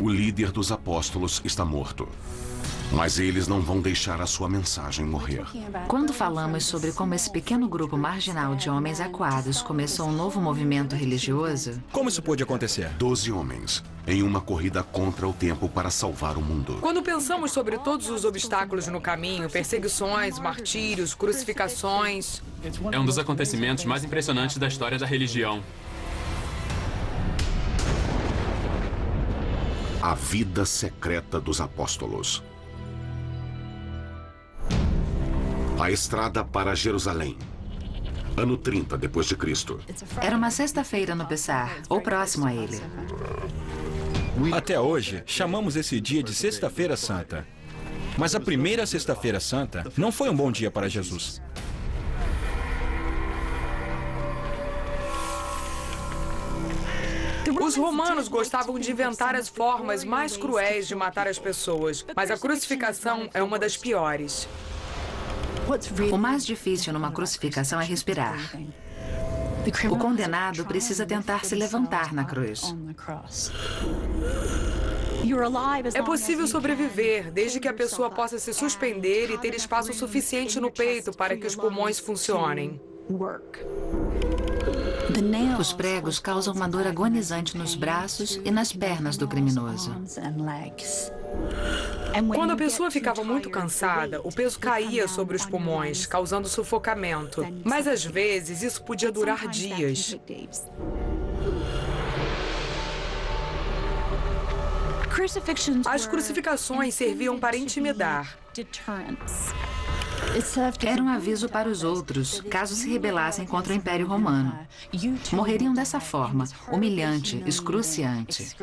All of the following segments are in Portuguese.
O líder dos apóstolos está morto. Mas eles não vão deixar a sua mensagem morrer. Quando falamos sobre como esse pequeno grupo marginal de homens acuados começou um novo movimento religioso... Como isso pôde acontecer? 12 homens, em uma corrida contra o tempo para salvar o mundo. Quando pensamos sobre todos os obstáculos no caminho, perseguições, martírios, crucificações... É um dos acontecimentos mais impressionantes da história da religião. A vida secreta dos apóstolos. A estrada para Jerusalém. Ano 30 depois de Cristo. Era uma sexta-feira no Pessar, ou próximo a ele. Até hoje, chamamos esse dia de Sexta-feira Santa. Mas a primeira Sexta-feira Santa não foi um bom dia para Jesus. Os romanos gostavam de inventar as formas mais cruéis de matar as pessoas, mas a crucificação é uma das piores. O mais difícil numa crucificação é respirar. O condenado precisa tentar se levantar na cruz. É possível sobreviver, desde que a pessoa possa se suspender e ter espaço suficiente no peito para que os pulmões funcionem. Os pregos causam uma dor agonizante nos braços e nas pernas do criminoso. Quando a pessoa ficava muito cansada, o peso caía sobre os pulmões, causando sufocamento. Mas às vezes isso podia durar dias. As crucificações serviam para intimidar. Era um aviso para os outros, caso se rebelassem contra o Império Romano. Morreriam dessa forma, humilhante, excruciante.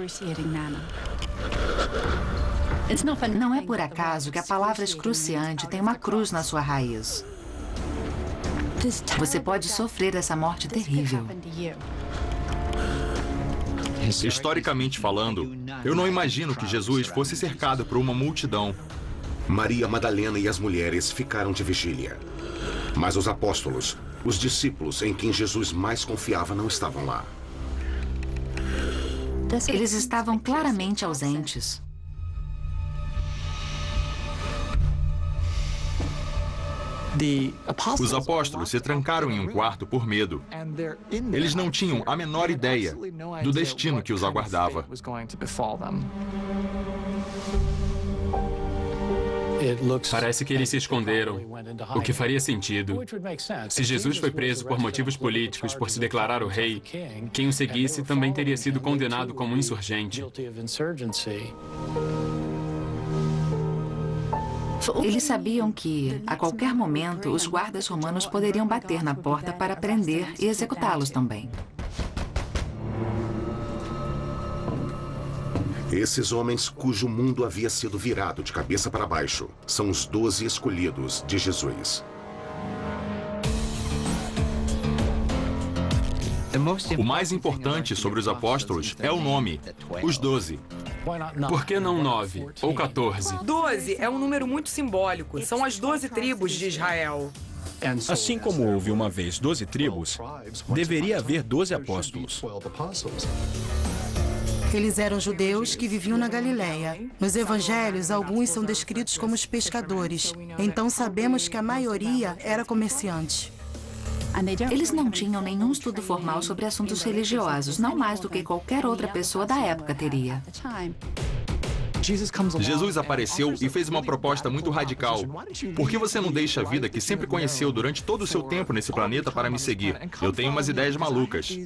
Não é por acaso que a palavra excruciante tem uma cruz na sua raiz. Você pode sofrer essa morte terrível. Historicamente falando, eu não imagino que Jesus fosse cercado por uma multidão. Maria Madalena e as mulheres ficaram de vigília. Mas os apóstolos, os discípulos em quem Jesus mais confiava, não estavam lá. Eles estavam claramente ausentes. Os apóstolos se trancaram em um quarto por medo. Eles não tinham a menor ideia do destino que os aguardava. Parece que eles se esconderam, o que faria sentido. Se Jesus foi preso por motivos políticos por se declarar o rei, quem o seguisse também teria sido condenado como insurgente. Eles sabiam que, a qualquer momento, os guardas romanos poderiam bater na porta para prender e executá-los também. Esses homens cujo mundo havia sido virado de cabeça para baixo são os 12 escolhidos de Jesus. O mais importante sobre os apóstolos é o nome, os 12. Por que não 9 ou 14? 12 é um número muito simbólico. São as 12 tribos de Israel. Assim como houve uma vez 12 tribos, deveria haver 12 apóstolos. Eles eram judeus que viviam na Galileia. Nos evangelhos, alguns são descritos como os pescadores. Então sabemos que a maioria era comerciante. Eles não tinham nenhum estudo formal sobre assuntos religiosos, não mais do que qualquer outra pessoa da época teria. Jesus apareceu e fez uma proposta muito radical. Por que você não deixa a vida que sempre conheceu durante todo o seu tempo nesse planeta para me seguir? Eu tenho umas ideias malucas.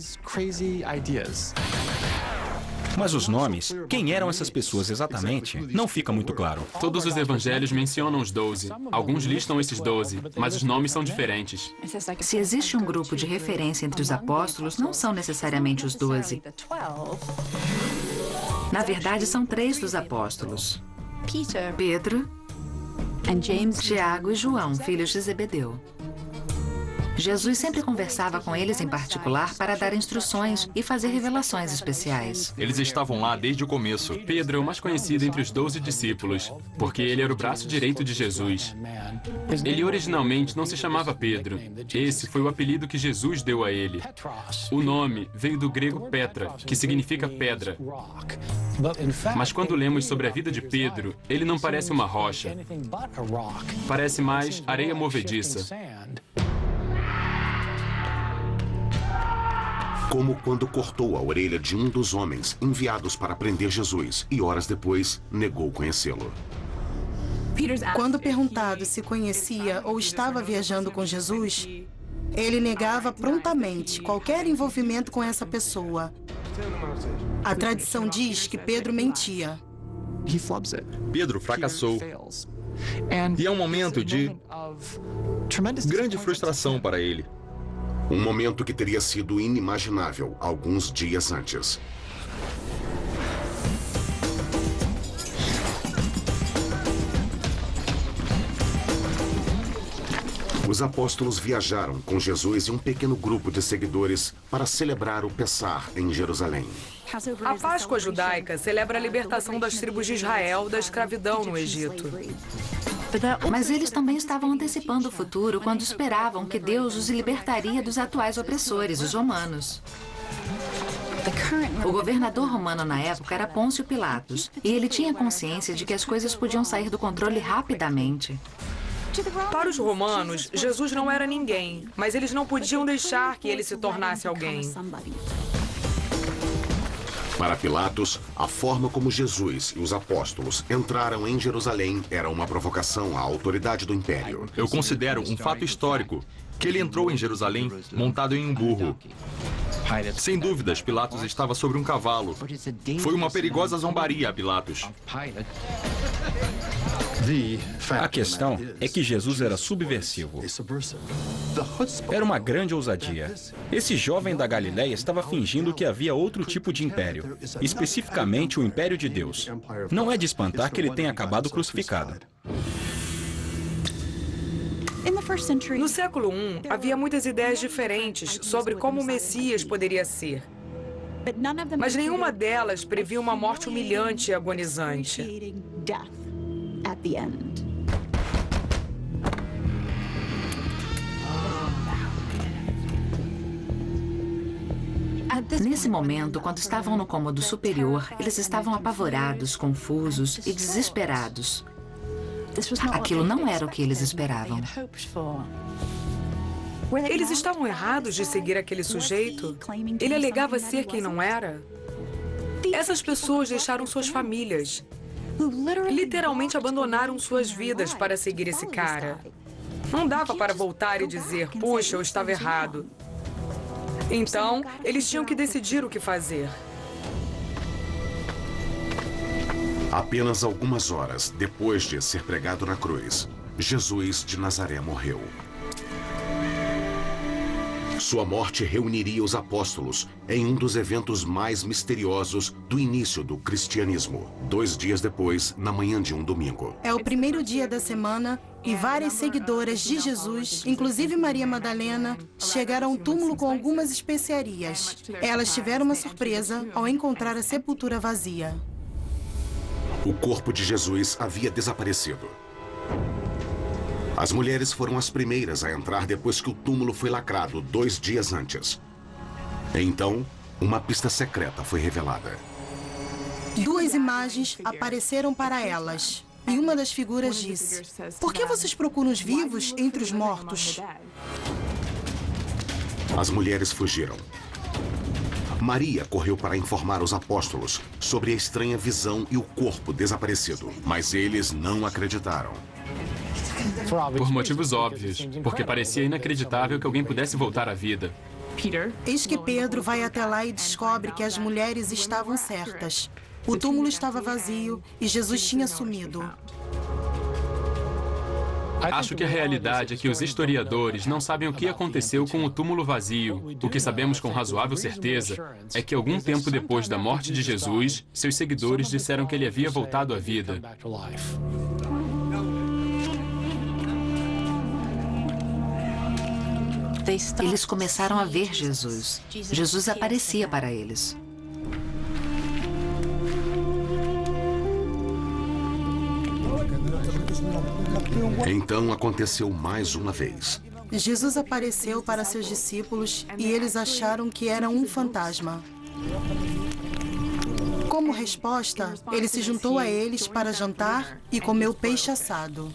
Mas os nomes, quem eram essas pessoas exatamente, não fica muito claro. Todos os evangelhos mencionam os 12. Alguns listam esses 12, mas os nomes são diferentes. Se existe um grupo de referência entre os apóstolos, não são necessariamente os 12. Na verdade, são 3 dos apóstolos: Pedro, Tiago e João, filhos de Zebedeu. Jesus sempre conversava com eles em particular para dar instruções e fazer revelações especiais. Eles estavam lá desde o começo. Pedro é o mais conhecido entre os 12 discípulos, porque ele era o braço direito de Jesus. Ele originalmente não se chamava Pedro. Esse foi o apelido que Jesus deu a ele. O nome veio do grego Petra, que significa pedra. Mas quando lemos sobre a vida de Pedro, ele não parece uma rocha. Parece mais areia movediça. Como quando cortou a orelha de um dos homens enviados para prender Jesus e horas depois negou conhecê-lo. Quando perguntado se conhecia ou estava viajando com Jesus, ele negava prontamente qualquer envolvimento com essa pessoa. A tradição diz que Pedro mentia. Pedro fracassou. E é um momento de grande frustração para ele. Um momento que teria sido inimaginável alguns dias antes. Os apóstolos viajaram com Jesus e um pequeno grupo de seguidores para celebrar o Pessah em Jerusalém. A Páscoa judaica celebra a libertação das tribos de Israel da escravidão no Egito. Mas eles também estavam antecipando o futuro quando esperavam que Deus os libertaria dos atuais opressores, os romanos. O governador romano na época era Pôncio Pilatos, e ele tinha consciência de que as coisas podiam sair do controle rapidamente. Para os romanos, Jesus não era ninguém, mas eles não podiam deixar que ele se tornasse alguém. Para Pilatos, a forma como Jesus e os apóstolos entraram em Jerusalém era uma provocação à autoridade do Império. Eu considero um fato histórico que ele entrou em Jerusalém montado em um burro. Sem dúvidas, Pilatos estava sobre um cavalo. Foi uma perigosa zombaria a Pilatos. A questão é que Jesus era subversivo. Era uma grande ousadia. Esse jovem da Galileia estava fingindo que havia outro tipo de império, especificamente o Império de Deus. Não é de espantar que ele tenha acabado crucificado. No século I, havia muitas ideias diferentes sobre como o Messias poderia ser. Mas nenhuma delas previa uma morte humilhante e agonizante. Nesse momento, quando estavam no cômodo superior, eles estavam apavorados, confusos e desesperados. Aquilo não era o que eles esperavam. Eles estavam errados de seguir aquele sujeito? Ele alegava ser quem não era? Essas pessoas deixaram suas famílias. Literalmente abandonaram suas vidas para seguir esse cara. Não dava para voltar e dizer, puxa, eu estava errado. Então, eles tinham que decidir o que fazer. Apenas algumas horas depois de ser pregado na cruz, Jesus de Nazaré morreu. Sua morte reuniria os apóstolos em um dos eventos mais misteriosos do início do cristianismo. 2 dias depois, na manhã de um domingo. É o primeiro dia da semana e várias seguidoras de Jesus, inclusive Maria Madalena, chegaram ao túmulo com algumas especiarias. Elas tiveram uma surpresa ao encontrar a sepultura vazia. O corpo de Jesus havia desaparecido. As mulheres foram as primeiras a entrar depois que o túmulo foi lacrado 2 dias antes. Então, uma pista secreta foi revelada. 2 imagens apareceram para elas. E uma das figuras disse: "Por que vocês procuram os vivos entre os mortos?" As mulheres fugiram. Maria correu para informar os apóstolos sobre a estranha visão e o corpo desaparecido, mas eles não acreditaram. Por motivos óbvios, porque parecia inacreditável que alguém pudesse voltar à vida. Eis que Pedro vai até lá e descobre que as mulheres estavam certas. O túmulo estava vazio e Jesus tinha sumido. Acho que a realidade é que os historiadores não sabem o que aconteceu com o túmulo vazio. O que sabemos com razoável certeza é que algum tempo depois da morte de Jesus, seus seguidores disseram que ele havia voltado à vida. Eles começaram a ver Jesus. Jesus aparecia para eles. Então aconteceu mais uma vez. Jesus apareceu para seus discípulos e eles acharam que era um fantasma. Como resposta, ele se juntou a eles para jantar e comeu peixe assado.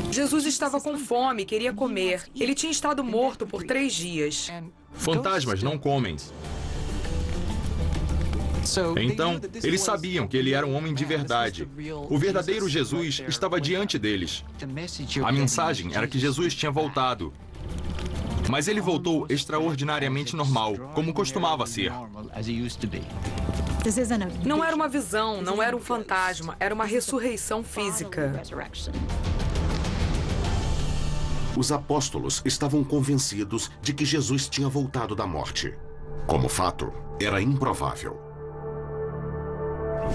Jesus estava com fome, queria comer. Ele tinha estado morto por 3 dias. Fantasmas não comem. Então, eles sabiam que ele era um homem de verdade. O verdadeiro Jesus estava diante deles. A mensagem era que Jesus tinha voltado. Mas ele voltou extraordinariamente normal, como costumava ser. Não era uma visão, não era um fantasma, era uma ressurreição física. Os apóstolos estavam convencidos de que Jesus tinha voltado da morte. Como fato, era improvável.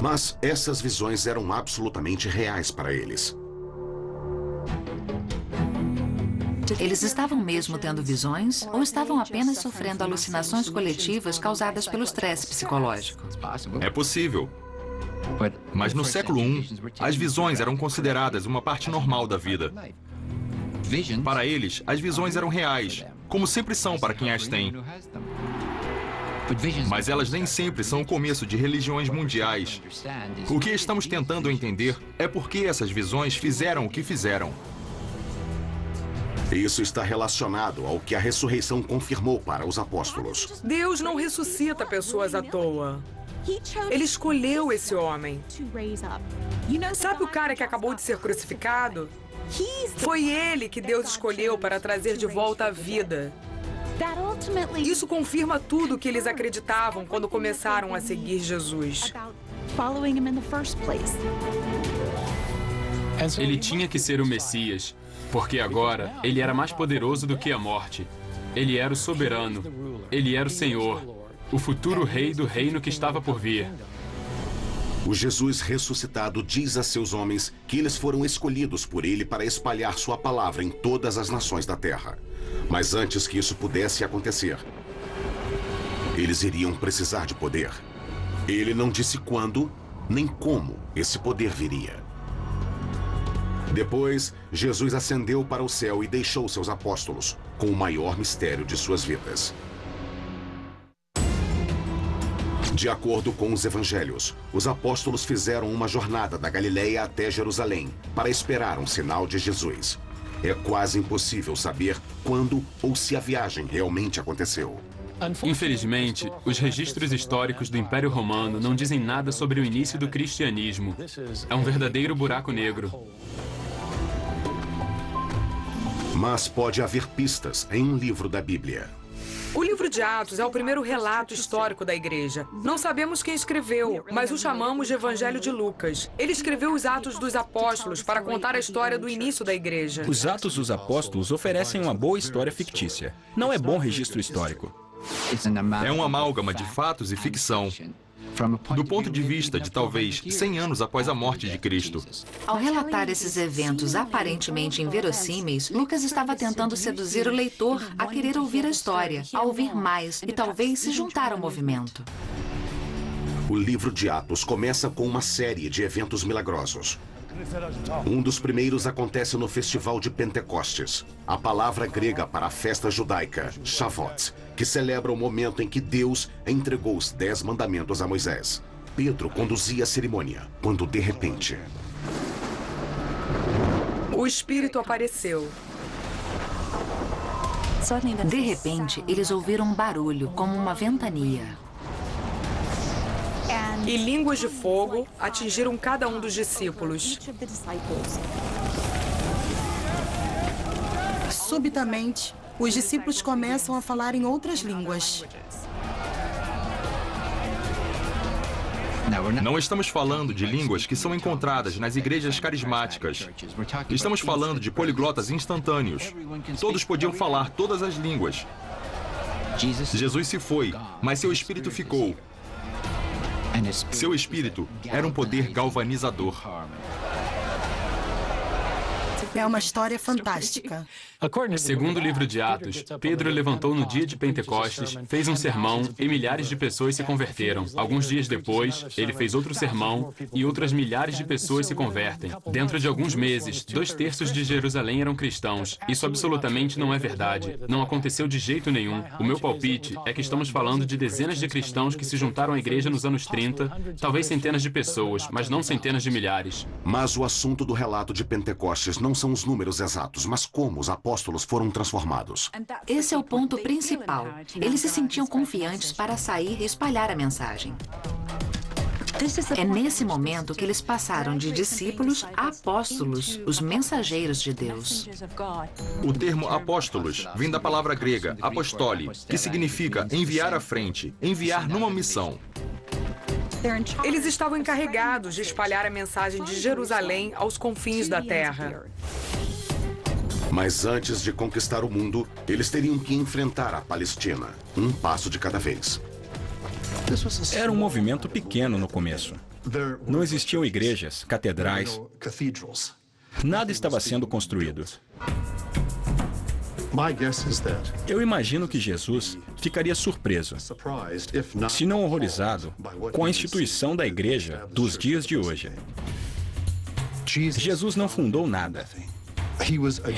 Mas essas visões eram absolutamente reais para eles. Eles estavam mesmo tendo visões ou estavam apenas sofrendo alucinações coletivas causadas pelo estresse psicológico? É possível. Mas no século I, as visões eram consideradas uma parte normal da vida. Para eles, as visões eram reais, como sempre são para quem as tem. Mas elas nem sempre são o começo de religiões mundiais. O que estamos tentando entender é por que essas visões fizeram o que fizeram. Isso está relacionado ao que a ressurreição confirmou para os apóstolos. Deus não ressuscita pessoas à toa. Ele escolheu esse homem. Sabe o cara que acabou de ser crucificado? Foi ele que Deus escolheu para trazer de volta a vida. Isso confirma tudo o que eles acreditavam quando começaram a seguir Jesus. Ele tinha que ser o Messias, porque agora ele era mais poderoso do que a morte. Ele era o soberano, ele era o Senhor, o futuro rei do reino que estava por vir. O Jesus ressuscitado diz a seus homens que eles foram escolhidos por ele para espalhar sua palavra em todas as nações da terra. Mas antes que isso pudesse acontecer, eles iriam precisar de poder. Ele não disse quando, nem como esse poder viria. Depois, Jesus ascendeu para o céu e deixou seus apóstolos com o maior mistério de suas vidas. De acordo com os evangelhos, os apóstolos fizeram uma jornada da Galileia até Jerusalém para esperar um sinal de Jesus. É quase impossível saber quando ou se a viagem realmente aconteceu. Infelizmente, os registros históricos do Império Romano não dizem nada sobre o início do cristianismo. É um verdadeiro buraco negro. Mas pode haver pistas em um livro da Bíblia. O livro de Atos é o primeiro relato histórico da igreja. Não sabemos quem escreveu, mas o chamamos de Evangelho de Lucas. Ele escreveu os Atos dos Apóstolos para contar a história do início da igreja. Os Atos dos Apóstolos oferecem uma boa história fictícia. Não é bom registro histórico. É um amálgama de fatos e ficção, do ponto de vista de talvez 100 anos após a morte de Cristo. Ao relatar esses eventos aparentemente inverossímeis, Lucas estava tentando seduzir o leitor a querer ouvir a história, a ouvir mais e talvez se juntar ao movimento. O livro de Atos começa com uma série de eventos milagrosos. Um dos primeiros acontece no Festival de Pentecostes, a palavra grega para a festa judaica, Shavuot, que celebra o momento em que Deus entregou os 10 mandamentos a Moisés. Pedro conduzia a cerimônia, quando de repente... O Espírito apareceu. De repente, eles ouviram um barulho, como uma ventania. E línguas de fogo atingiram cada um dos discípulos. Subitamente, os discípulos começam a falar em outras línguas. Não estamos falando de línguas que são encontradas nas igrejas carismáticas. Estamos falando de poliglotas instantâneos. Todos podiam falar todas as línguas. Jesus se foi, mas seu espírito ficou. Seu espírito era um poder galvanizador. É uma história fantástica. Segundo o livro de Atos, Pedro levantou no dia de Pentecostes, fez um sermão e milhares de pessoas se converteram. Alguns dias depois, ele fez outro sermão e outras milhares de pessoas se convertem. Dentro de alguns meses, 2/3 de Jerusalém eram cristãos. Isso absolutamente não é verdade. Não aconteceu de jeito nenhum. O meu palpite é que estamos falando de dezenas de cristãos que se juntaram à igreja nos anos 30, talvez centenas de pessoas, mas não centenas de milhares. Mas o assunto do relato de Pentecostes não são os números exatos, mas como os apóstolos foram transformados. Esse é o ponto principal. Eles se sentiam confiantes para sair e espalhar a mensagem. É nesse momento que eles passaram de discípulos a apóstolos, os mensageiros de Deus. O termo apóstolos vem da palavra grega apostoli, que significa enviar à frente, enviar numa missão. Eles estavam encarregados de espalhar a mensagem de Jerusalém aos confins da terra. Mas antes de conquistar o mundo, eles teriam que enfrentar a Palestina, um passo de cada vez. Era um movimento pequeno no começo. Não existiam igrejas, catedrais. Nada estava sendo construído. Eu imagino que Jesus ficaria surpreso, se não horrorizado, com a instituição da igreja dos dias de hoje. Jesus não fundou nada.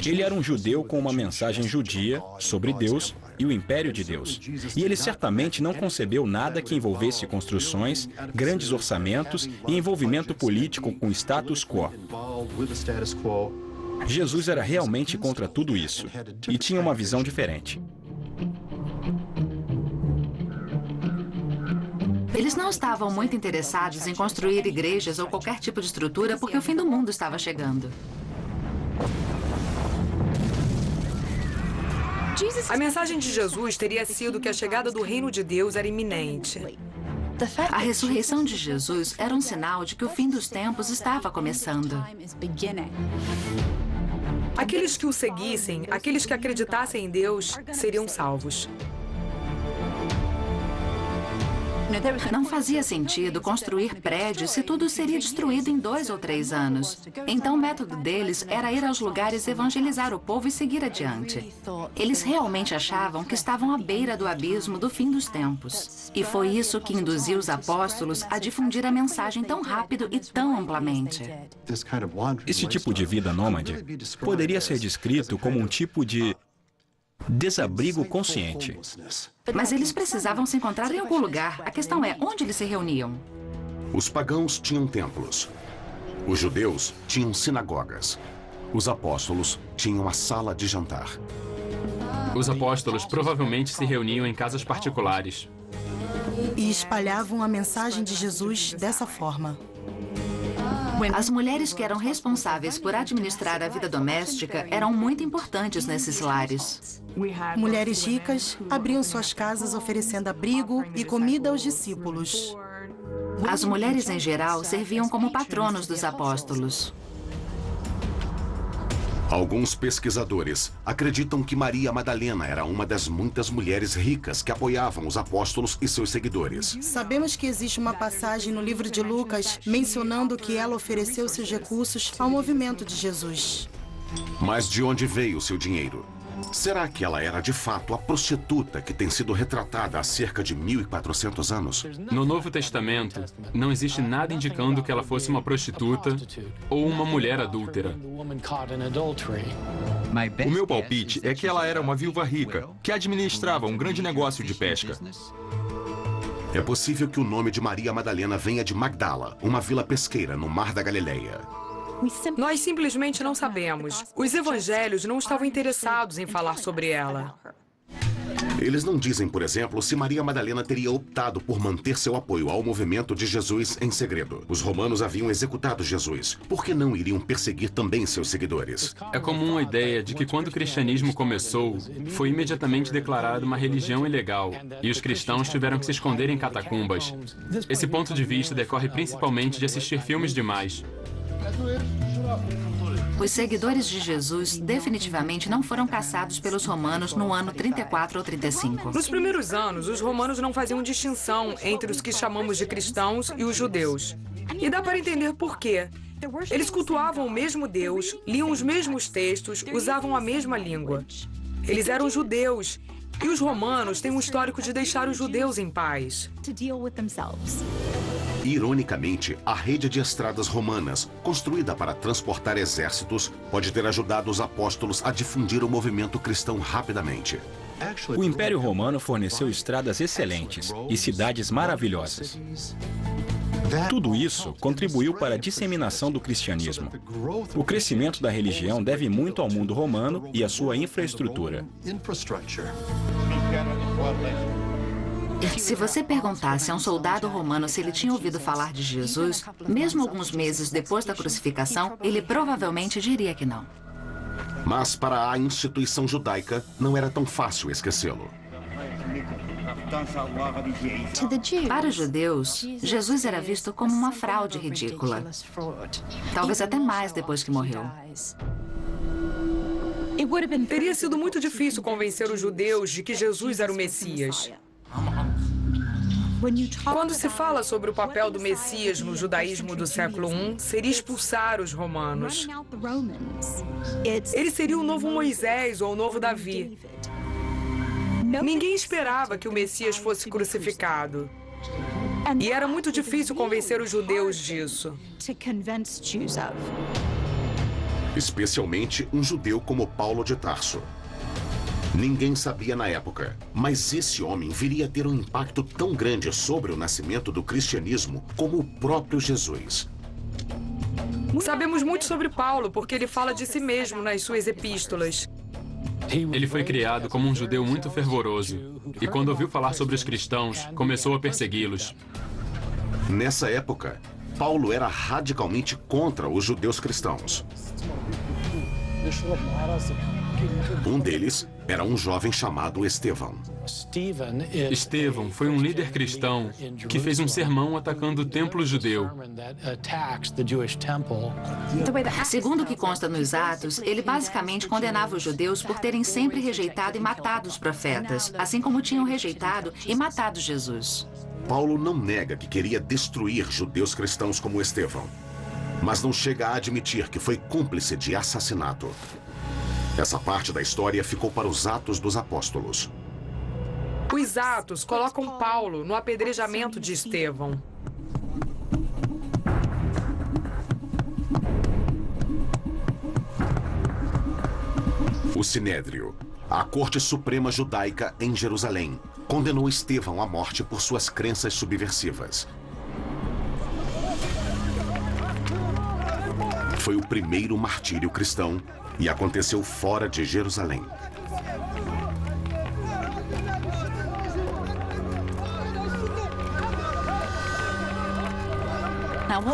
Ele era um judeu com uma mensagem judia sobre Deus e o império de Deus. E ele certamente não concebeu nada que envolvesse construções, grandes orçamentos e envolvimento político com o status quo. Jesus era realmente contra tudo isso e tinha uma visão diferente. Eles não estavam muito interessados em construir igrejas ou qualquer tipo de estrutura porque o fim do mundo estava chegando. A mensagem de Jesus teria sido que a chegada do reino de Deus era iminente. A ressurreição de Jesus era um sinal de que o fim dos tempos estava começando. Aqueles que o seguissem, aqueles que acreditassem em Deus, seriam salvos. Não fazia sentido construir prédios se tudo seria destruído em 2 ou 3 anos. Então o método deles era ir aos lugares, evangelizar o povo e seguir adiante. Eles realmente achavam que estavam à beira do abismo do fim dos tempos. E foi isso que induziu os apóstolos a difundir a mensagem tão rápido e tão amplamente. Esse tipo de vida nômade poderia ser descrito como um tipo de desabrigo consciente. Mas eles precisavam se encontrar em algum lugar. A questão é, onde eles se reuniam? Os pagãos tinham templos. Os judeus tinham sinagogas. Os apóstolos tinham a sala de jantar. Os apóstolos provavelmente se reuniam em casas particulares. E espalhavam a mensagem de Jesus dessa forma. As mulheres que eram responsáveis por administrar a vida doméstica eram muito importantes nesses lares. Mulheres ricas abriam suas casas oferecendo abrigo e comida aos discípulos. As mulheres, em geral, serviam como patronos dos apóstolos. Alguns pesquisadores acreditam que Maria Madalena era uma das muitas mulheres ricas que apoiavam os apóstolos e seus seguidores. Sabemos que existe uma passagem no livro de Lucas mencionando que ela ofereceu seus recursos ao movimento de Jesus. Mas de onde veio seu dinheiro? Será que ela era de fato a prostituta que tem sido retratada há cerca de 1.400 anos? No Novo Testamento, não existe nada indicando que ela fosse uma prostituta ou uma mulher adúltera. O meu palpite é que ela era uma viúva rica, que administrava um grande negócio de pesca. É possível que o nome de Maria Madalena venha de Magdala, uma vila pesqueira no Mar da Galileia. Nós simplesmente não sabemos. Os evangelhos não estavam interessados em falar sobre ela. Eles não dizem, por exemplo, se Maria Madalena teria optado por manter seu apoio ao movimento de Jesus em segredo. Os romanos haviam executado Jesus. Por que não iriam perseguir também seus seguidores? É comum a ideia de que quando o cristianismo começou, foi imediatamente declarado uma religião ilegal e os cristãos tiveram que se esconder em catacumbas. Esse ponto de vista decorre principalmente de assistir filmes demais. Os seguidores de Jesus definitivamente não foram caçados pelos romanos no ano 34 ou 35. Nos primeiros anos, os romanos não faziam distinção entre os que chamamos de cristãos e os judeus. E dá para entender por quê. Eles cultuavam o mesmo Deus, liam os mesmos textos, usavam a mesma língua. Eles eram judeus. E os romanos têm um histórico de deixar os judeus em paz. Ironicamente, a rede de estradas romanas, construída para transportar exércitos, pode ter ajudado os apóstolos a difundir o movimento cristão rapidamente. O Império Romano forneceu estradas excelentes e cidades maravilhosas. Tudo isso contribuiu para a disseminação do cristianismo. O crescimento da religião deve muito ao mundo romano e à sua infraestrutura. Se você perguntasse a um soldado romano se ele tinha ouvido falar de Jesus, mesmo alguns meses depois da crucificação, ele provavelmente diria que não. Mas para a instituição judaica, não era tão fácil esquecê-lo. Para os judeus, Jesus era visto como uma fraude ridícula. Talvez até mais depois que morreu. Teria sido muito difícil convencer os judeus de que Jesus era o Messias. Quando se fala sobre o papel do Messias no judaísmo do século I, seria expulsar os romanos. Ele seria o novo Moisés ou o novo Davi. Ninguém esperava que o Messias fosse crucificado. E era muito difícil convencer os judeus disso. Especialmente um judeu como Paulo de Tarso. Ninguém sabia na época, mas esse homem viria a ter um impacto tão grande sobre o nascimento do cristianismo como o próprio Jesus. Sabemos muito sobre Paulo porque ele fala de si mesmo nas suas epístolas. Ele foi criado como um judeu muito fervoroso e, quando ouviu falar sobre os cristãos, começou a persegui-los. Nessa época, Paulo era radicalmente contra os judeus cristãos. Um deles era um jovem chamado Estevão. Estevão foi um líder cristão que fez um sermão atacando o templo judeu. Segundo o que consta nos Atos, ele basicamente condenava os judeus por terem sempre rejeitado e matado os profetas, assim como tinham rejeitado e matado Jesus. Paulo não nega que queria destruir judeus cristãos como Estevão, mas não chega a admitir que foi cúmplice de assassinato. Essa parte da história ficou para os Atos dos Apóstolos. Os Atos colocam Paulo no apedrejamento de Estevão. O Sinédrio, a Corte Suprema Judaica em Jerusalém, condenou Estevão à morte por suas crenças subversivas. Foi o primeiro martírio cristão e aconteceu fora de Jerusalém.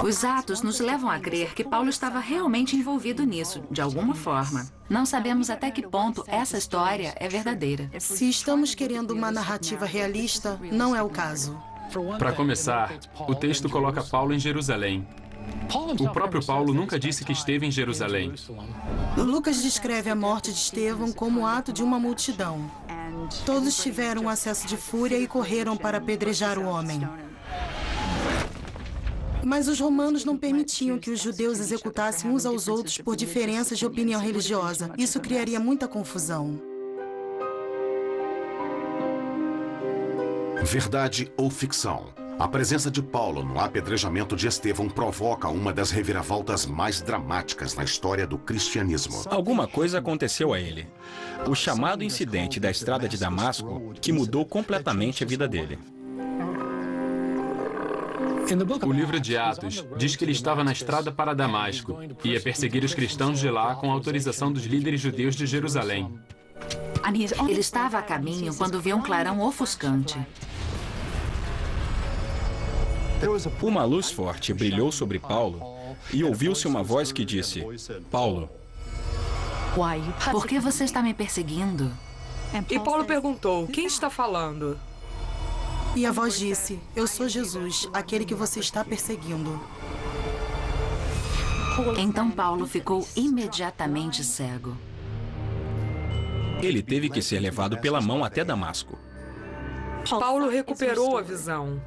Os Atos nos levam a crer que Paulo estava realmente envolvido nisso, de alguma forma. Não sabemos até que ponto essa história é verdadeira. Se estamos querendo uma narrativa realista, não é o caso. Para começar, o texto coloca Paulo em Jerusalém. O próprio Paulo nunca disse que esteve em Jerusalém. Lucas descreve a morte de Estevão como o ato de uma multidão. Todos tiveram um acesso de fúria e correram para apedrejar o homem. Mas os romanos não permitiam que os judeus executassem uns aos outros por diferenças de opinião religiosa. Isso criaria muita confusão. Verdade ou ficção? A presença de Paulo no apedrejamento de Estevão provoca uma das reviravoltas mais dramáticas na história do cristianismo. Alguma coisa aconteceu a ele. O chamado incidente da estrada de Damasco, que mudou completamente a vida dele. O livro de Atos diz que ele estava na estrada para Damasco e ia perseguir os cristãos de lá com a autorização dos líderes judeus de Jerusalém. Ele estava a caminho quando viu um clarão ofuscante. Uma luz forte brilhou sobre Paulo e ouviu-se uma voz que disse: Paulo, por que você está me perseguindo? E Paulo perguntou, quem está falando? E a voz disse, eu sou Jesus, aquele que você está perseguindo. Então Paulo ficou imediatamente cego. Ele teve que ser levado pela mão até Damasco. Paulo recuperou a visão.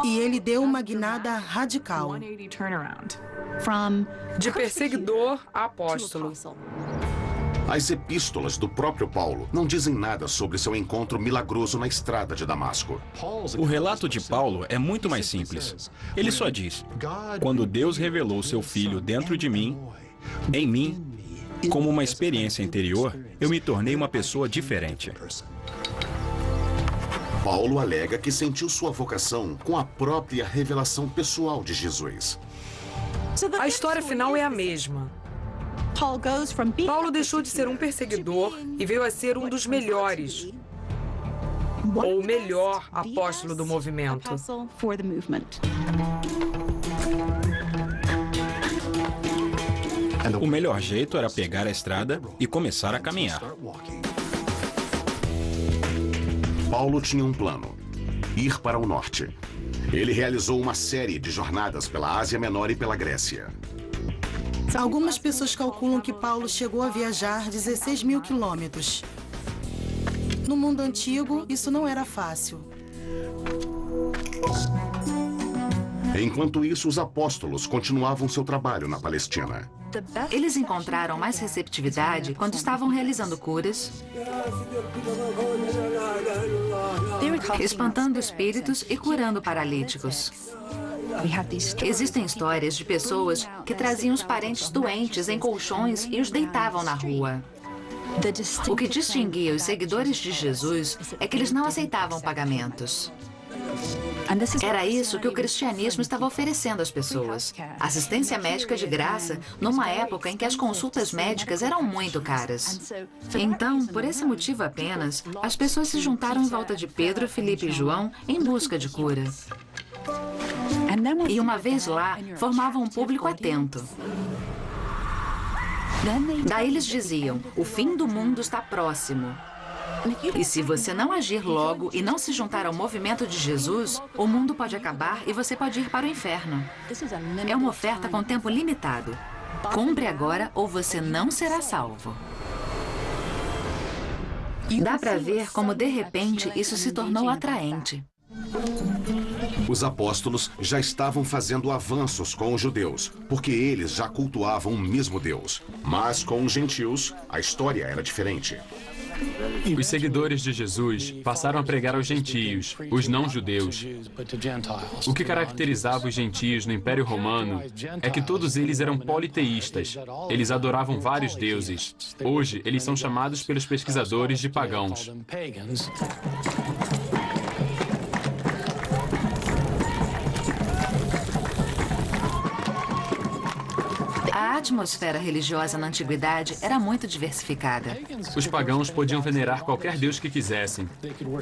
E ele deu uma guinada radical. De perseguidor a apóstolo. As epístolas do próprio Paulo não dizem nada sobre seu encontro milagroso na estrada de Damasco. O relato de Paulo é muito mais simples. Ele só diz: quando Deus revelou seu Filho dentro de mim, em mim, como uma experiência interior, eu me tornei uma pessoa diferente. Paulo alega que sentiu sua vocação com a própria revelação pessoal de Jesus. A história final é a mesma. Paulo deixou de ser um perseguidor e veio a ser um dos melhores, ou o melhor apóstolo do movimento. O melhor jeito era pegar a estrada e começar a caminhar. Paulo tinha um plano: ir para o norte. Ele realizou uma série de jornadas pela Ásia Menor e pela Grécia. Algumas pessoas calculam que Paulo chegou a viajar 16 mil quilômetros. No mundo antigo, isso não era fácil. Enquanto isso, os apóstolos continuavam seu trabalho na Palestina. Eles encontraram mais receptividade quando estavam realizando curas, espantando espíritos e curando paralíticos. Existem histórias de pessoas que traziam os parentes doentes em colchões e os deitavam na rua. O que distinguia os seguidores de Jesus é que eles não aceitavam pagamentos. Era isso que o cristianismo estava oferecendo às pessoas. Assistência médica de graça, numa época em que as consultas médicas eram muito caras. Então, por esse motivo apenas, as pessoas se juntaram em volta de Pedro, Filipe e João em busca de cura. E uma vez lá, formavam um público atento. Daí eles diziam: o fim do mundo está próximo. E se você não agir logo e não se juntar ao movimento de Jesus, o mundo pode acabar e você pode ir para o inferno. É uma oferta com tempo limitado. Compre agora ou você não será salvo. Dá para ver como, de repente, isso se tornou atraente. Os apóstolos já estavam fazendo avanços com os judeus, porque eles já cultuavam o mesmo Deus. Mas com os gentios, a história era diferente. Os seguidores de Jesus passaram a pregar aos gentios, os não-judeus. O que caracterizava os gentios no Império Romano é que todos eles eram politeístas. Eles adoravam vários deuses. Hoje, eles são chamados pelos pesquisadores de pagãos. A atmosfera religiosa na antiguidade era muito diversificada. Os pagãos podiam venerar qualquer deus que quisessem.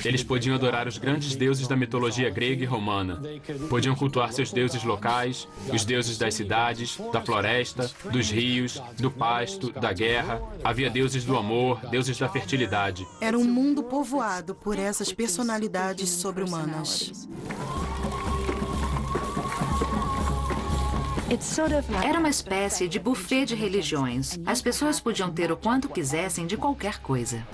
Eles podiam adorar os grandes deuses da mitologia grega e romana. Podiam cultuar seus deuses locais, os deuses das cidades, da floresta, dos rios, do pasto, da guerra. Havia deuses do amor, deuses da fertilidade. Era um mundo povoado por essas personalidades sobre-humanas. Era uma espécie de buffet de religiões. As pessoas podiam ter o quanto quisessem de qualquer coisa.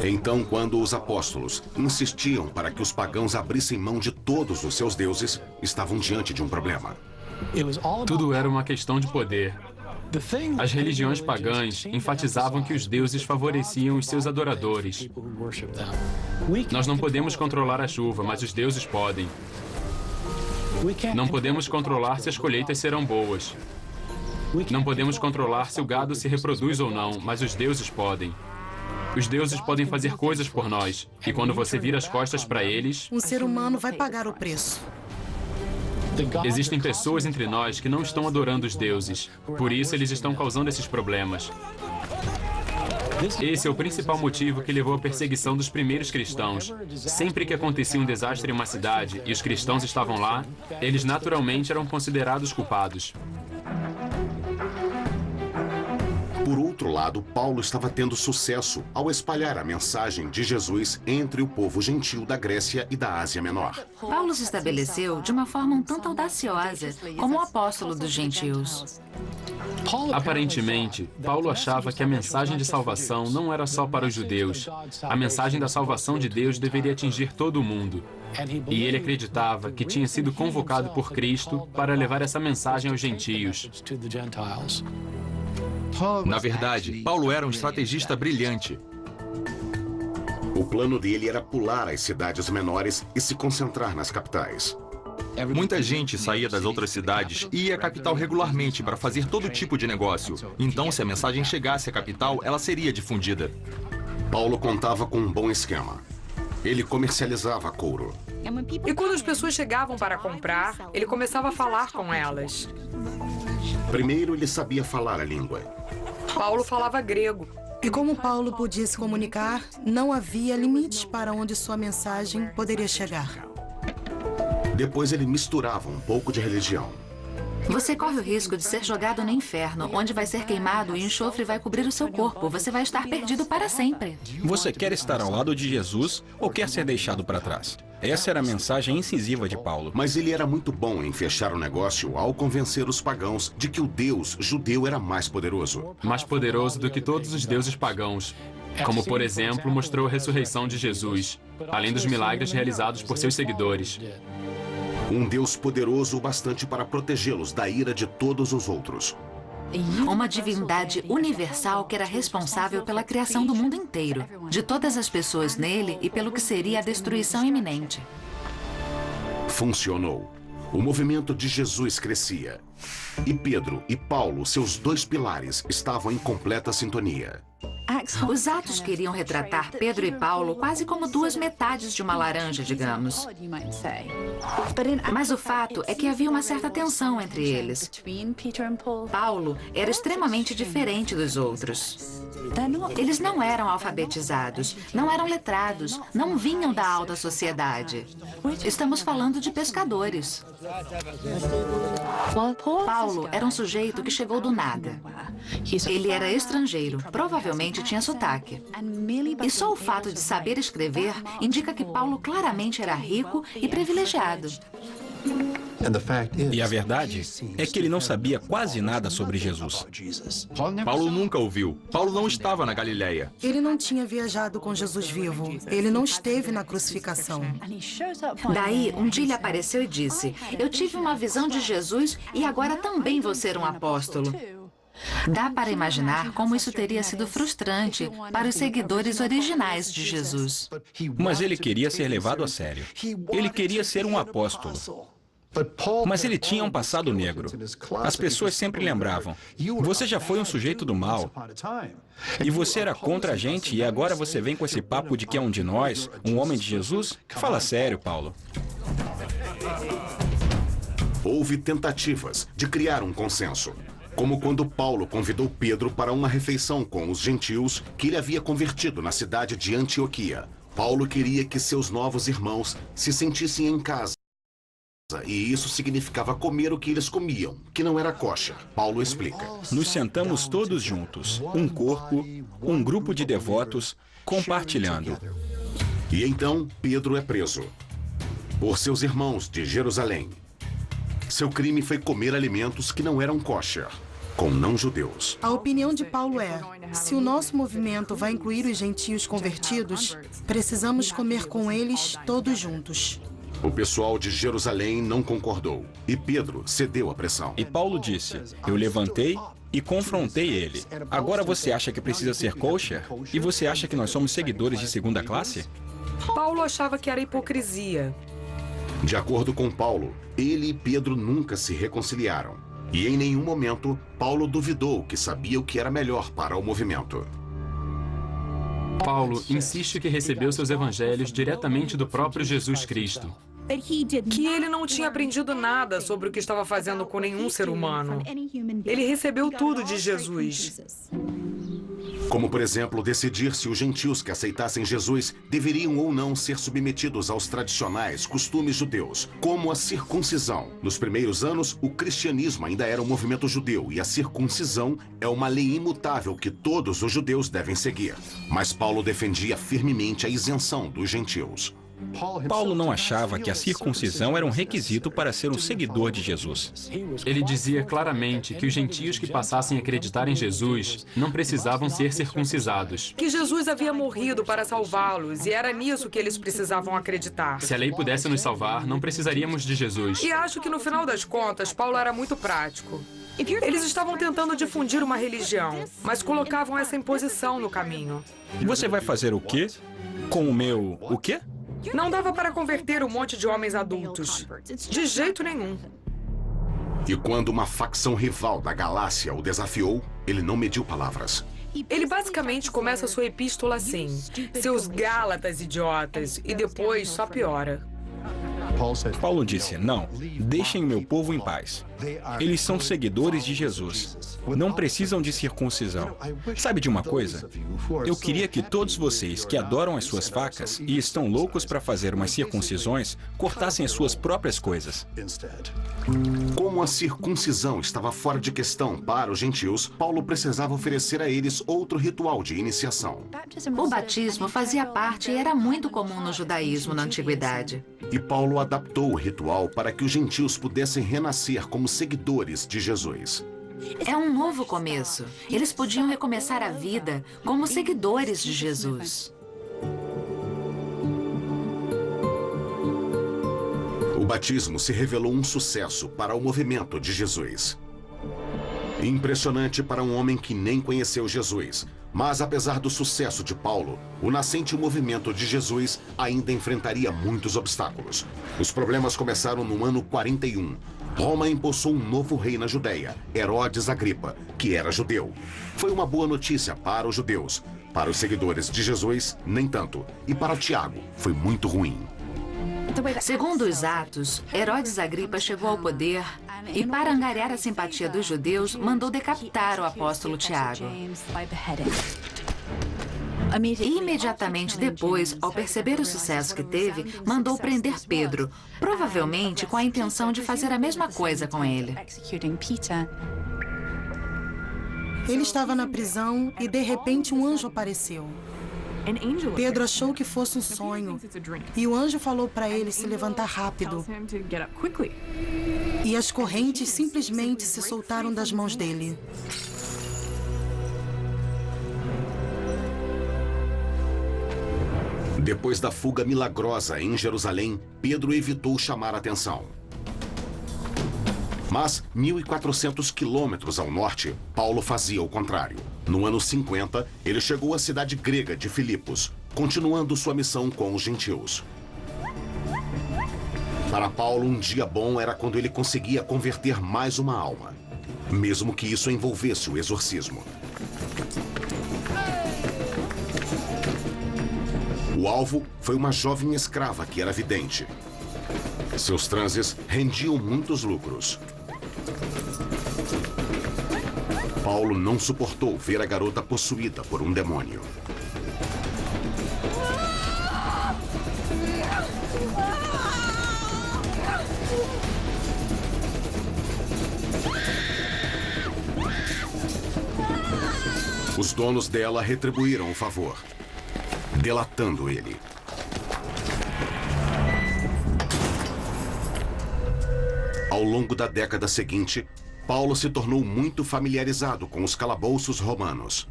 Então, quando os apóstolos insistiam para que os pagãos abrissem mão de todos os seus deuses, estavam diante de um problema. Tudo era uma questão de poder. As religiões pagãs enfatizavam que os deuses favoreciam os seus adoradores. Nós não podemos controlar a chuva, mas os deuses podem. Não podemos controlar se as colheitas serão boas. Não podemos controlar se o gado se reproduz ou não, mas os deuses podem. Os deuses podem fazer coisas por nós. E quando você vira as costas para eles... Um ser humano vai pagar o preço. Existem pessoas entre nós que não estão adorando os deuses. Por isso, eles estão causando esses problemas. Esse é o principal motivo que levou à perseguição dos primeiros cristãos. Sempre que acontecia um desastre em uma cidade e os cristãos estavam lá, eles naturalmente eram considerados culpados. Por outro lado, Paulo estava tendo sucesso ao espalhar a mensagem de Jesus entre o povo gentil da Grécia e da Ásia Menor. Paulo se estabeleceu de uma forma um tanto audaciosa como o apóstolo dos gentios. Aparentemente, Paulo achava que a mensagem de salvação não era só para os judeus. A mensagem da salvação de Deus deveria atingir todo o mundo. E ele acreditava que tinha sido convocado por Cristo para levar essa mensagem aos gentios. Na verdade, Paulo era um estrategista brilhante. O plano dele era pular as cidades menores e se concentrar nas capitais. Muita gente saía das outras cidades e ia à capital regularmente para fazer todo tipo de negócio. Então, se a mensagem chegasse à capital, ela seria difundida. Paulo contava com um bom esquema. Ele comercializava couro. E quando as pessoas chegavam para comprar, ele começava a falar com elas. Primeiro, ele sabia falar a língua. Paulo falava grego. E como Paulo podia se comunicar, não havia limites para onde sua mensagem poderia chegar. Depois ele misturava um pouco de religião. Você corre o risco de ser jogado no inferno, onde vai ser queimado e o enxofre vai cobrir o seu corpo. Você vai estar perdido para sempre. Você quer estar ao lado de Jesus ou quer ser deixado para trás? Essa era a mensagem incisiva de Paulo. Mas ele era muito bom em fechar o negócio ao convencer os pagãos de que o Deus judeu era mais poderoso. Mais poderoso do que todos os deuses pagãos. Como, por exemplo, mostrou a ressurreição de Jesus, além dos milagres realizados por seus seguidores. Um Deus poderoso o bastante para protegê-los da ira de todos os outros. Uma divindade universal que era responsável pela criação do mundo inteiro, de todas as pessoas nele e pelo que seria a destruição iminente. Funcionou. O movimento de Jesus crescia. E Pedro e Paulo, seus dois pilares, estavam em completa sintonia. Os Atos queriam retratar Pedro e Paulo quase como duas metades de uma laranja, digamos. Mas o fato é que havia uma certa tensão entre eles. Paulo era extremamente diferente dos outros. Eles não eram alfabetizados, não eram letrados, não vinham da alta sociedade. Estamos falando de pescadores. Paulo era um sujeito que chegou do nada. Ele era estrangeiro, provavelmente tinha sotaque. E só o fato de saber escrever indica que Paulo claramente era rico e privilegiado. E a verdade é que ele não sabia quase nada sobre Jesus. Paulo nunca ouviu. Paulo não estava na Galileia. Ele não tinha viajado com Jesus vivo. Ele não esteve na crucificação. Daí, um dia ele apareceu e disse: "Eu tive uma visão de Jesus e agora também vou ser um apóstolo." Dá para imaginar como isso teria sido frustrante para os seguidores originais de Jesus. Mas ele queria ser levado a sério. Ele queria ser um apóstolo. Mas ele tinha um passado negro. As pessoas sempre lembravam: você já foi um sujeito do mal. E você era contra a gente e agora você vem com esse papo de que é um de nós, um homem de Jesus? Fala sério, Paulo. Houve tentativas de criar um consenso. Como quando Paulo convidou Pedro para uma refeição com os gentios que ele havia convertido na cidade de Antioquia. Paulo queria que seus novos irmãos se sentissem em casa. E isso significava comer o que eles comiam, que não era kosher. Paulo explica. Nos sentamos todos juntos, um corpo, um grupo de devotos, compartilhando. E então Pedro é preso por seus irmãos de Jerusalém. Seu crime foi comer alimentos que não eram kosher, com não-judeus. A opinião de Paulo é: se o nosso movimento vai incluir os gentios convertidos, precisamos comer com eles todos juntos. O pessoal de Jerusalém não concordou e Pedro cedeu à pressão. E Paulo disse: eu levantei e confrontei ele. Agora você acha que precisa ser kosher? E você acha que nós somos seguidores de segunda classe? Paulo achava que era hipocrisia. De acordo com Paulo, ele e Pedro nunca se reconciliaram. E em nenhum momento, Paulo duvidou que sabia o que era melhor para o movimento. Paulo insiste que recebeu seus evangelhos diretamente do próprio Jesus Cristo. Que ele não tinha aprendido nada sobre o que estava fazendo com nenhum ser humano. Ele recebeu tudo de Jesus. Como, por exemplo, decidir se os gentios que aceitassem Jesus deveriam ou não ser submetidos aos tradicionais costumes judeus, como a circuncisão. Nos primeiros anos, o cristianismo ainda era um movimento judeu e a circuncisão é uma lei imutável que todos os judeus devem seguir. Mas Paulo defendia firmemente a isenção dos gentios. Paulo não achava que a circuncisão era um requisito para ser um seguidor de Jesus. Ele dizia claramente que os gentios que passassem a acreditar em Jesus não precisavam ser circuncidados. Que Jesus havia morrido para salvá-los e era nisso que eles precisavam acreditar. Se a lei pudesse nos salvar, não precisaríamos de Jesus. E acho que no final das contas, Paulo era muito prático. Eles estavam tentando difundir uma religião, mas colocavam essa imposição no caminho. Você vai fazer o quê? Com o meu... o quê? Não dava para converter um monte de homens adultos. De jeito nenhum. E quando uma facção rival da Galácia o desafiou, ele não mediu palavras. Ele basicamente começa sua epístola assim: seus Gálatas idiotas, e depois só piora. Paulo disse, não, deixem meu povo em paz. Eles são seguidores de Jesus. Não precisam de circuncisão. Sabe de uma coisa? Eu queria que todos vocês que adoram as suas facas e estão loucos para fazer umas circuncisões, cortassem as suas próprias coisas. Como a circuncisão estava fora de questão para os gentios, Paulo precisava oferecer a eles outro ritual de iniciação. O batismo fazia parte e era muito comum no judaísmo na antiguidade. E Paulo adaptou o ritual para que os gentios pudessem renascer como seguidores de Jesus. É um novo começo. Eles podiam recomeçar a vida como seguidores de Jesus. O batismo se revelou um sucesso para o movimento de Jesus. Impressionante para um homem que nem conheceu Jesus. Mas apesar do sucesso de Paulo, o nascente movimento de Jesus ainda enfrentaria muitos obstáculos. Os problemas começaram no ano 41. Roma empossou um novo rei na Judéia, Herodes Agripa, que era judeu. Foi uma boa notícia para os judeus. Para os seguidores de Jesus, nem tanto. E para Tiago, foi muito ruim. Segundo os Atos, Herodes Agripa chegou ao poder e, para angariar a simpatia dos judeus, mandou decapitar o apóstolo Tiago. E imediatamente depois, ao perceber o sucesso que teve, mandou prender Pedro, provavelmente com a intenção de fazer a mesma coisa com ele. Ele estava na prisão e, de repente, um anjo apareceu. Pedro achou que fosse um sonho e o anjo falou para ele se levantar rápido. E as correntes simplesmente se soltaram das mãos dele. Depois da fuga milagrosa em Jerusalém, Pedro evitou chamar a atenção. Mas, 1.400 quilômetros ao norte, Paulo fazia o contrário. No ano 50, ele chegou à cidade grega de Filipos, continuando sua missão com os gentios. Para Paulo, um dia bom era quando ele conseguia converter mais uma alma, mesmo que isso envolvesse o exorcismo. O alvo foi uma jovem escrava que era vidente. Seus transes rendiam muitos lucros. Paulo não suportou ver a garota possuída por um demônio. Os donos dela retribuíram o favor, delatando ele. Ao longo da década seguinte, Paulo se tornou muito familiarizado com os calabouços romanos.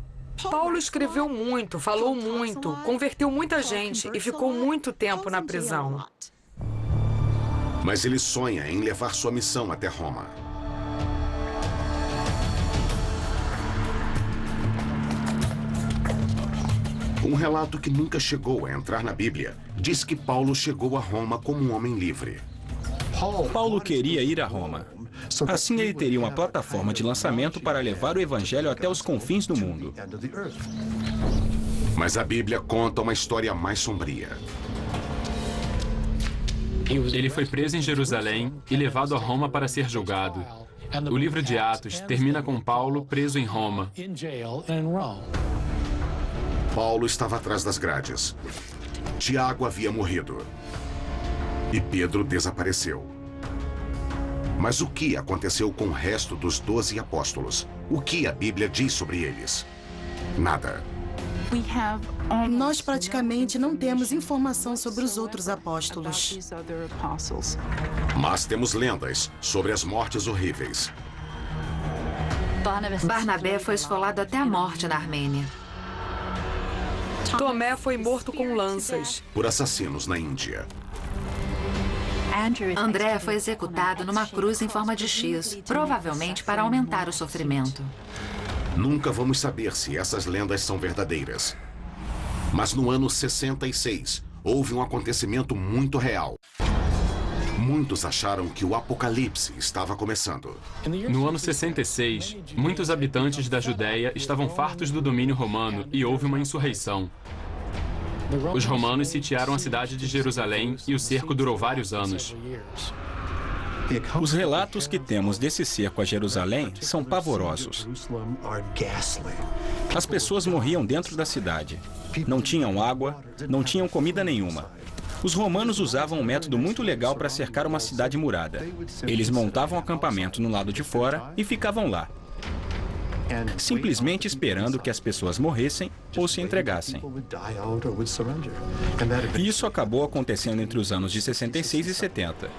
Paulo escreveu muito, falou muito, converteu muita gente e ficou muito tempo na prisão. Mas ele sonha em levar sua missão até Roma. Um relato que nunca chegou a entrar na Bíblia diz que Paulo chegou a Roma como um homem livre. Paulo queria ir a Roma. Assim ele teria uma plataforma de lançamento para levar o evangelho até os confins do mundo. Mas a Bíblia conta uma história mais sombria. Ele foi preso em Jerusalém e levado a Roma para ser julgado. O livro de Atos termina com Paulo preso em Roma. Paulo estava atrás das grades. Tiago havia morrido. E Pedro desapareceu. Mas o que aconteceu com o resto dos 12 apóstolos? O que a Bíblia diz sobre eles? Nada. Nós praticamente não temos informação sobre os outros apóstolos. Mas temos lendas sobre as mortes horríveis. Barnabé foi esfolado até a morte na Armênia. Tomé foi morto com lanças. Por assassinos na Índia. André foi executado numa cruz em forma de X, provavelmente para aumentar o sofrimento. Nunca vamos saber se essas lendas são verdadeiras. Mas no ano 66, houve um acontecimento muito real. Muitos acharam que o apocalipse estava começando. No ano 66, muitos habitantes da Judéia estavam fartos do domínio romano e houve uma insurreição. Os romanos sitiaram a cidade de Jerusalém e o cerco durou vários anos. Os relatos que temos desse cerco a Jerusalém são pavorosos. As pessoas morriam dentro da cidade. Não tinham água, não tinham comida nenhuma. Os romanos usavam um método muito legal para cercar uma cidade murada. Eles montavam acampamento no lado de fora e ficavam lá, simplesmente esperando que as pessoas morressem ou se entregassem. E isso acabou acontecendo entre os anos de 66 e 70.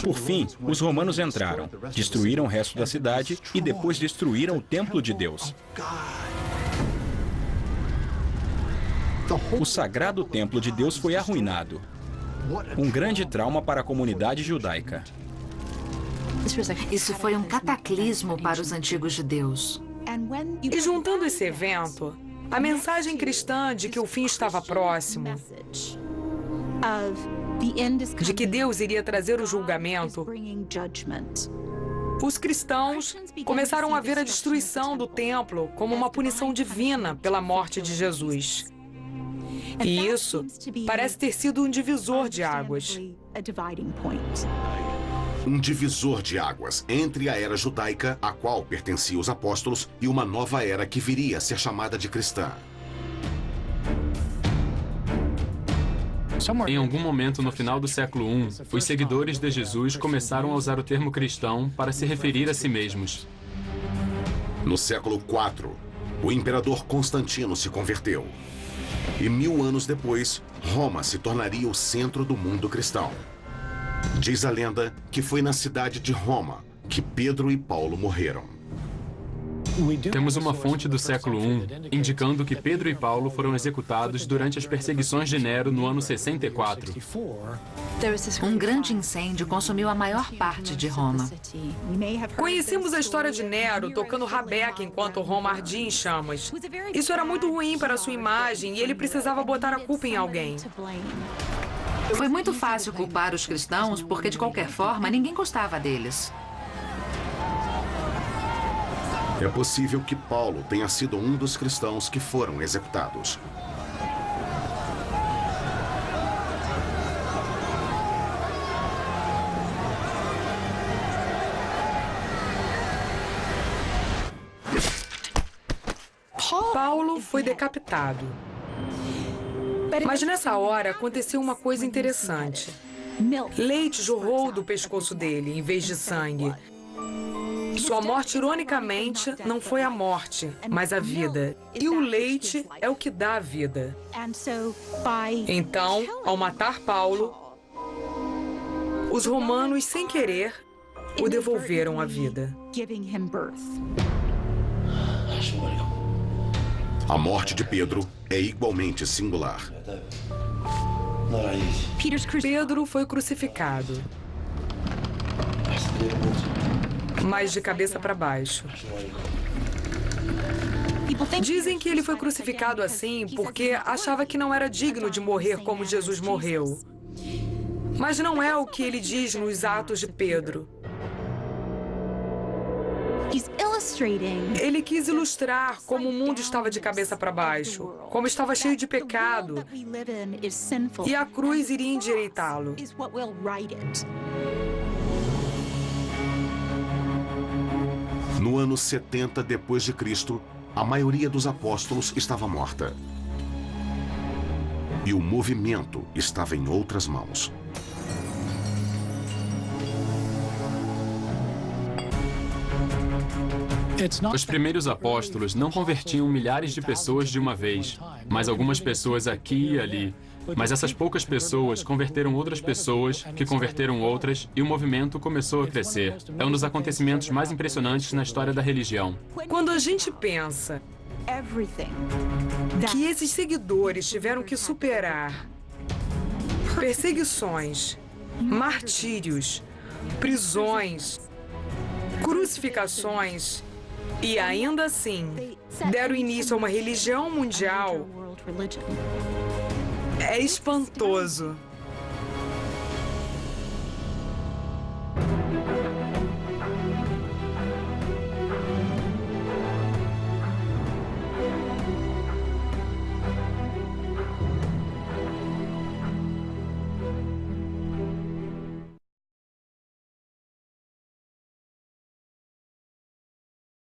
Por fim, os romanos entraram, destruíram o resto da cidade e depois destruíram o templo de Deus. O sagrado templo de Deus foi arruinado. Um grande trauma para a comunidade judaica. Isso foi um cataclismo para os antigos judeus. E juntando esse evento, a mensagem cristã de que o fim estava próximo, de que Deus iria trazer o julgamento, os cristãos começaram a ver a destruição do templo como uma punição divina pela morte de Jesus. E isso parece ter sido um divisor de águas. Um divisor de águas entre a era judaica, a qual pertenciam os apóstolos, e uma nova era que viria a ser chamada de cristã. Em algum momento no final do século I, os seguidores de Jesus começaram a usar o termo cristão para se referir a si mesmos. No século IV, o imperador Constantino se converteu. E 1000 anos depois, Roma se tornaria o centro do mundo cristão. Diz a lenda que foi na cidade de Roma que Pedro e Paulo morreram. Temos uma fonte do século I indicando que Pedro e Paulo foram executados durante as perseguições de Nero no ano 64. Um grande incêndio consumiu a maior parte de Roma. Conhecemos a história de Nero tocando rabeca enquanto Roma ardia em chamas. Isso era muito ruim para sua imagem e ele precisava botar a culpa em alguém. Foi muito fácil culpar os cristãos porque, de qualquer forma, ninguém gostava deles. É possível que Paulo tenha sido um dos cristãos que foram executados. Paulo foi decapitado. Mas nessa hora aconteceu uma coisa interessante. Leite jorrou do pescoço dele em vez de sangue. Sua morte, ironicamente, não foi a morte, mas a vida. E o leite é o que dá a vida. Então, ao matar Paulo, os romanos, sem querer, o devolveram à vida. A morte de Pedro é igualmente singular. Pedro foi crucificado, mas de cabeça para baixo. Dizem que ele foi crucificado assim porque achava que não era digno de morrer como Jesus morreu. Mas não é o que ele diz nos Atos de Pedro. Ele quis ilustrar como o mundo estava de cabeça para baixo, como estava cheio de pecado, e a cruz iria endireitá-lo. No ano 70 depois de Cristo, a maioria dos apóstolos estava morta. E o movimento estava em outras mãos. Os primeiros apóstolos não convertiam milhares de pessoas de uma vez, mas algumas pessoas aqui e ali. Mas essas poucas pessoas converteram outras pessoas, que converteram outras, e o movimento começou a crescer. É um dos acontecimentos mais impressionantes na história da religião. Quando a gente pensa que esses seguidores tiveram que superar perseguições, martírios, prisões, crucificações, e ainda assim deram início a uma religião mundial, é espantoso.